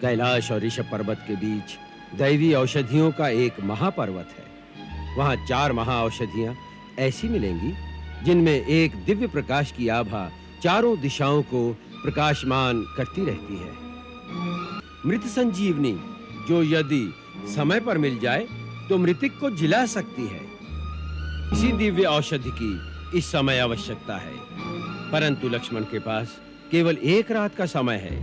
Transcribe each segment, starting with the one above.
कैलाश और ऋषभ पर्वत के बीच दैवी औषधियों का एक महापर्वत है। वहां 4 महाऔषधियां ऐसी मिलेंगी जिनमें एक दिव्य प्रकाश की आभा चारों दिशाओं को प्रकाशमान करती रहती है। मृत संजीवनी, जो यदि समय पर मिल जाए तो मृतक को जिला सकती है। इसी दिव्य औषधि की इस समय आवश्यकता है, परंतु लक्ष्मण के पास केवल 1 रात का समय है,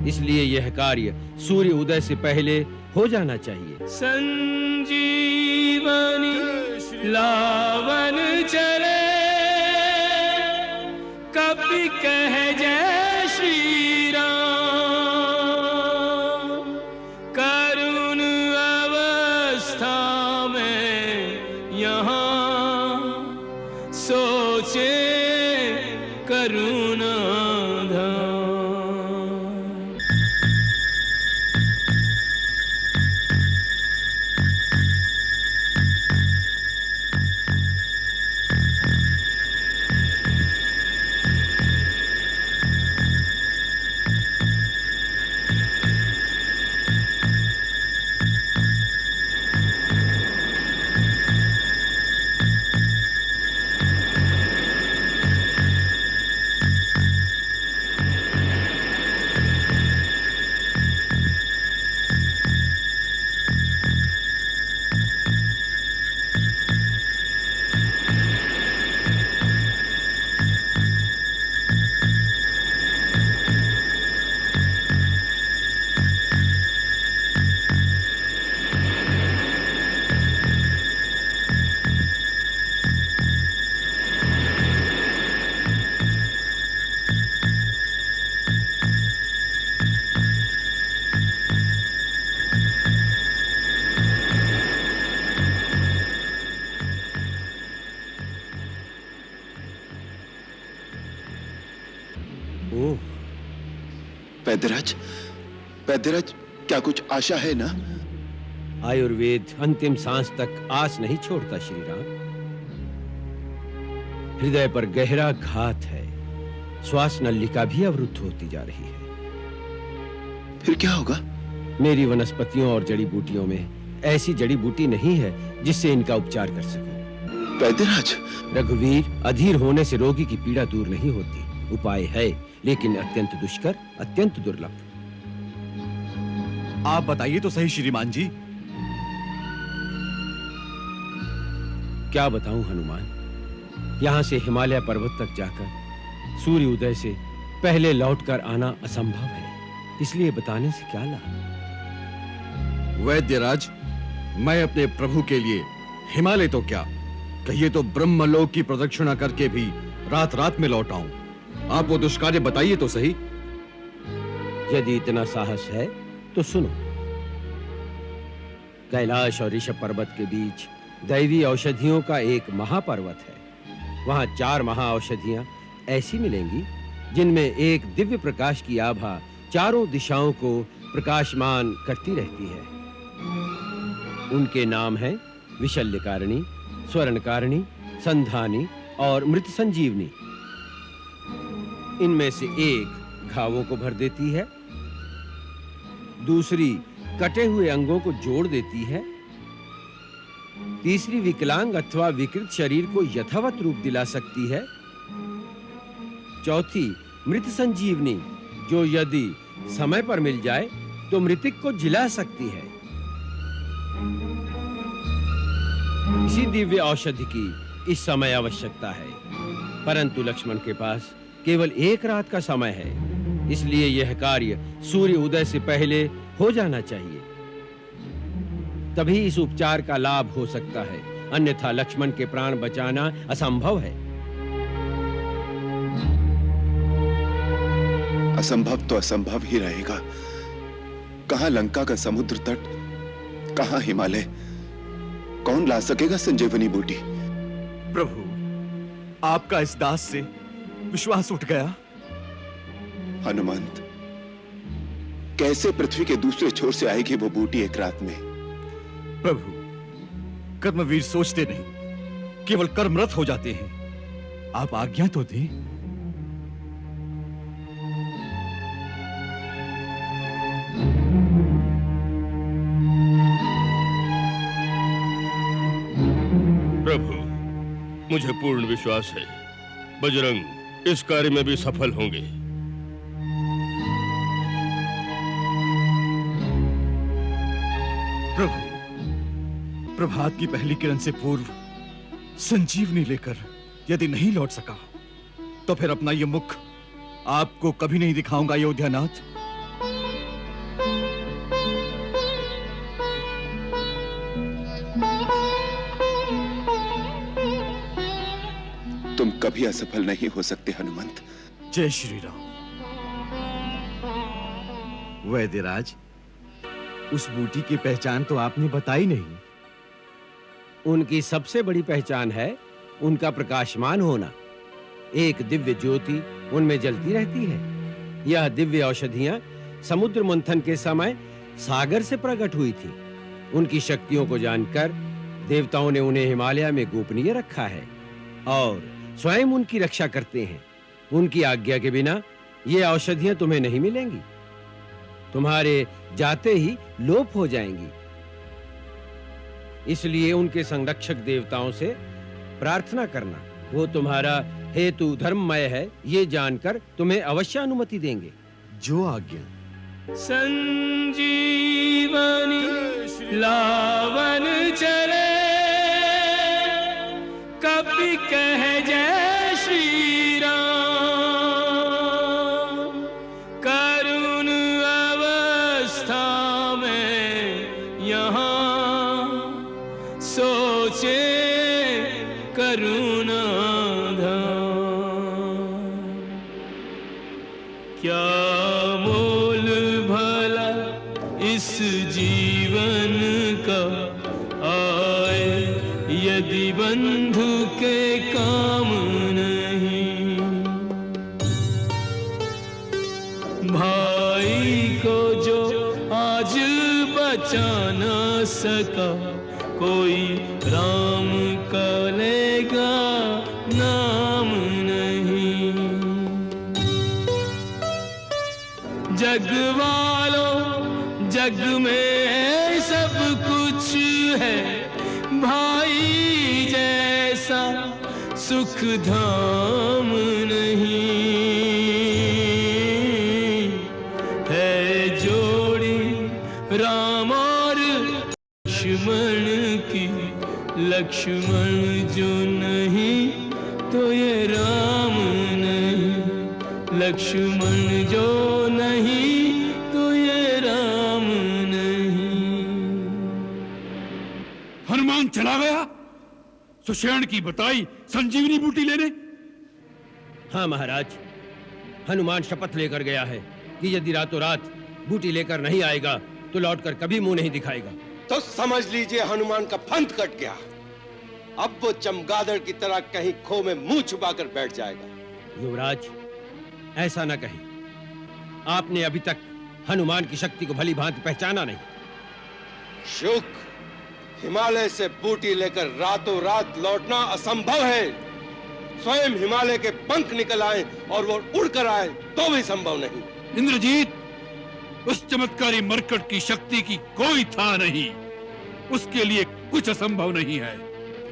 इसलिए यह कार्य सूर्य उदय से पहले हो जाना चाहिए। संजीवनी लावन चले, कभी कह जय श्री राम। करुण अवस्था में यहाँ सोचे करुणा धाम। ओह, वैद्यराज, वैद्यराज, क्या कुछ आशा है ना? आयुर्वेद अंतिम सांस तक आस नहीं छोड़ता श्री राम। हृदय पर गहरा घात है, श्वास नलिका भी अवरुद्ध होती जा रही है। फिर क्या होगा? मेरी वनस्पतियों और जड़ी बूटियों में ऐसी जड़ी बूटी नहीं है जिससे इनका उपचार कर सकूं। वैद्यराज, रघुवीर, अधीर होने से रोगी की पीड़ा दूर नहीं होती। उपाय है, लेकिन अत्यंत दुष्कर, अत्यंत दुर्लभ। आप बताइए तो सही श्रीमान जी। क्या बताऊं हनुमान, यहां से हिमालय पर्वत तक जाकर सूर्य उदय से पहले लौटकर आना असंभव है, इसलिए बताने से क्या लाभ। वैद्यराज, मैं अपने प्रभु के लिए हिमालय तो क्या, कहिए तो ब्रह्मलोक की प्रदक्षिणा करके भी रात रात में लौट आऊं। आप वो दुष्कार्य बताइए तो सही। यदि इतना साहस है तो सुनो। कैलाश और ऋषभ पर्वत के बीच दैवी औषधियों का एक महापर्वत है। वहां 4 महाऔषधियां ऐसी मिलेंगी जिनमें एक दिव्य प्रकाश की आभा चारों दिशाओं को प्रकाशमान करती रहती है। उनके नाम हैं विशल्यकारिणी, स्वर्णकारिणी, संधानी और मृत संजीवनी। इनमें से एक घावों को भर देती है, दूसरी कटे हुए अंगों को जोड़ देती है, तीसरी विकलांग अथवा विकृत शरीर को यथावत रूप दिला सकती है, चौथी मृत संजीवनी, जो यदि समय पर मिल जाए तो मृतक को जिला सकती है। इसी दिव्य औषधि की इस समय आवश्यकता है, परंतु लक्ष्मण के पास केवल 1 रात का समय है, इसलिए यह कार्य सूर्य उदय से पहले हो जाना चाहिए। तभी इस उपचार का लाभ हो सकता है, अन्यथा लक्ष्मण के प्राण बचाना असंभव है। असंभव तो असंभव ही रहेगा। कहां लंका का समुद्र तट, कहां हिमालय, कौन ला सकेगा संजीवनी बूटी? प्रभु, आपका इस दास से विश्वास उठ गया। हनुमंत, कैसे पृथ्वी के दूसरे छोर से आएगी वो बूटी 1 रात में? प्रभु, कर्मवीर सोचते नहीं, केवल कर्मरत हो जाते हैं। आप आज्ञा तो दें। मुझे पूर्ण विश्वास है बजरंग इस कार्य में भी सफल होंगे। प्रभु, प्रभात की पहली किरण से पूर्व संजीवनी लेकर यदि नहीं लौट सका तो फिर अपना ये मुख आपको कभी नहीं दिखाऊंगा अयोध्यानाथ। तुम कभी असफल नहीं हो सकते हनुमंत। जय श्री राम। वैद्यराज, उस बूटी की पहचान तो आपने बताई नहीं। उनकी सबसे बड़ी पहचान है उनका प्रकाशमान होना। एक दिव्य ज्योति उनमें जलती रहती है। यह दिव्य औषधियां समुद्र मंथन के समय सागर से प्रकट हुई थी। उनकी शक्तियों को जानकर देवताओं ने उन्हें हिमालय में गोपनीय रखा है और स्वयं उनकी रक्षा करते हैं। उनकी आज्ञा के बिना ये औषधियां तुम्हें नहीं मिलेंगी। तुम्हारे जाते ही लोप हो जाएंगी। इसलिए उनके संरक्षक देवताओं से प्रार्थना करना। वो तुम्हारा हेतु धर्ममय है ये जानकर तुम्हें अवश्य अनुमति देंगे। जो आज्ञा। संजीवनी लावन चले कपि कह जय श्री राम। करुण अवस्था में यहाँ सोचे करुणा क्या मोल भला इस जीवन का आए यदि बंधु के काम नहीं। भाई को जो आज बचा न सका कोई राम का लेगा नाम नहीं। जग वालों जग में सब कुछ है भाई जैसा सुख धाम नहीं। है जोड़ी राम और लक्ष्मण की लक्ष्मण जो नहीं तो ये राम नहीं। लक्ष्मण जो नहीं तो ये राम नहीं। हनुमान चला गया सुषेण की बताई संजीवनी बूटी लेने। हाँ महाराज, हनुमान शपथ लेकर गया है कि यदि रातों रात बूटी लेकर नहीं आएगा तो लौटकर कभी मुंह नहीं दिखाएगा। तो समझ लीजिए हनुमान का पंथ कट गया। अब वो चमगादड़ की तरह कहीं खो में मुंह छुपाकर बैठ जाएगा। युवराज, ऐसा न कहें। आपने अभी तक हनुमान की शक्ति को भली भांति पहचाना नहीं। शुक, हिमालय से बूटी लेकर रातों रात लौटना असंभव है। स्वयं हिमालय के पंख निकल आए और वो उड़कर आए तो भी संभव नहीं। इंद्रजीत, उस चमत्कारी मरकट की शक्ति की कोई था नहीं। उसके लिए कुछ असंभव नहीं है।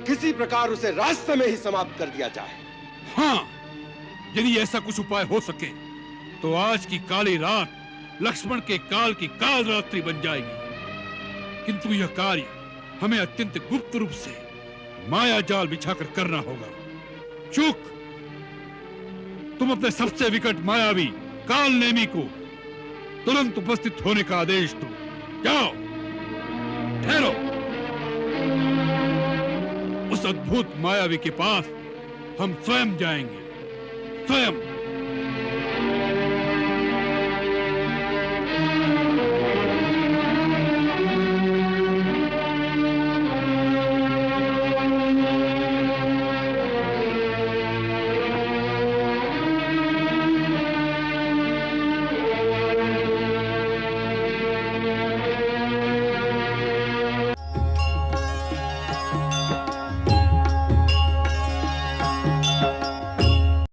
किसी प्रकार उसे रास्ते में ही समाप्त कर दिया जाए। हाँ, यदि ऐसा कुछ उपाय हो सके तो आज की काली रात लक्ष्मण के काल की काल रात्रि बन जाएगी। किंतु यह कार्य हमें अत्यंत गुप्त रूप से माया जाल बिछाकर करना होगा। चूक, तुम अपने सबसे विकट मायावी काल नेमी को तुरंत उपस्थित होने का आदेश दो। जाओ, ठहरो। उस अद्भुत मायावी के पास हम स्वयं जाएंगे, स्वयं।